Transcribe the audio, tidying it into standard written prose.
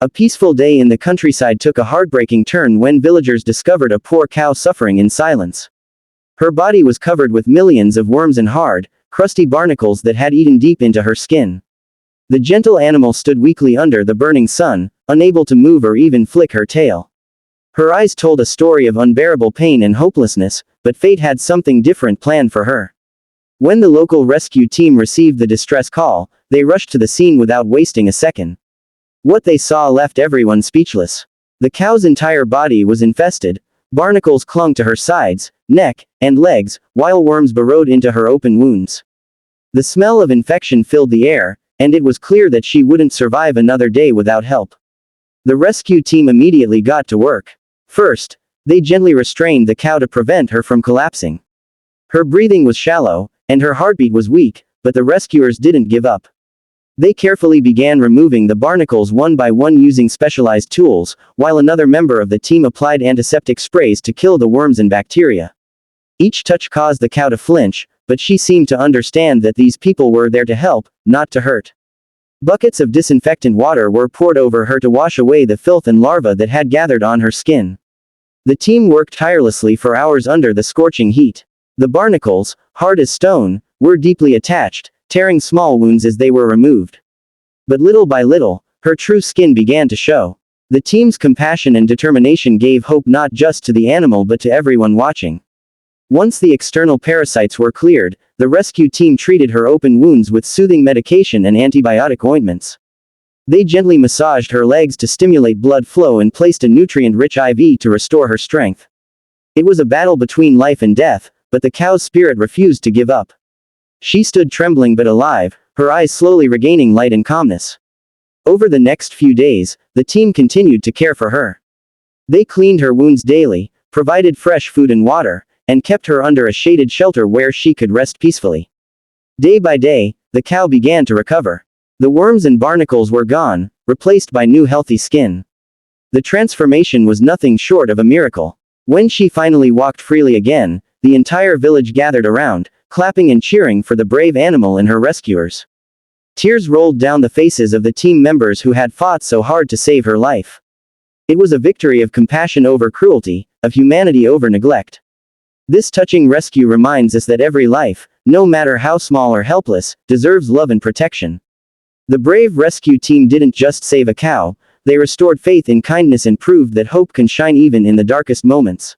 A peaceful day in the countryside took a heartbreaking turn when villagers discovered a poor cow suffering in silence. Her body was covered with millions of worms and hard, crusty barnacles that had eaten deep into her skin. The gentle animal stood weakly under the burning sun, unable to move or even flick her tail. Her eyes told a story of unbearable pain and hopelessness, but fate had something different planned for her. When the local rescue team received the distress call, they rushed to the scene without wasting a second. What they saw left everyone speechless. The cow's entire body was infested, barnacles clung to her sides, neck, and legs, while worms burrowed into her open wounds. The smell of infection filled the air, and it was clear that she wouldn't survive another day without help. The rescue team immediately got to work. First, they gently restrained the cow to prevent her from collapsing. Her breathing was shallow, and her heartbeat was weak, but the rescuers didn't give up. They carefully began removing the barnacles one by one using specialized tools, while another member of the team applied antiseptic sprays to kill the worms and bacteria. Each touch caused the cow to flinch, but she seemed to understand that these people were there to help, not to hurt. Buckets of disinfectant water were poured over her to wash away the filth and larvae that had gathered on her skin. The team worked tirelessly for hours under the scorching heat. The barnacles, hard as stone, were deeply attached, tearing small wounds as they were removed. But little by little, her true skin began to show. The team's compassion and determination gave hope not just to the animal but to everyone watching. Once the external parasites were cleared, the rescue team treated her open wounds with soothing medication and antibiotic ointments. They gently massaged her legs to stimulate blood flow and placed a nutrient-rich IV to restore her strength. It was a battle between life and death, but the cow's spirit refused to give up. She stood trembling but alive, her eyes slowly regaining light and calmness. Over the next few days, the team continued to care for her. They cleaned her wounds daily, provided fresh food and water, and kept her under a shaded shelter where she could rest peacefully. Day by day, the cow began to recover. The worms and barnacles were gone, replaced by new healthy skin. The transformation was nothing short of a miracle. When she finally walked freely again, the entire village gathered around, clapping and cheering for the brave animal and her rescuers. Tears rolled down the faces of the team members who had fought so hard to save her life. It was a victory of compassion over cruelty, of humanity over neglect. This touching rescue reminds us that every life, no matter how small or helpless, deserves love and protection. The brave rescue team didn't just save a cow, they restored faith in kindness and proved that hope can shine even in the darkest moments.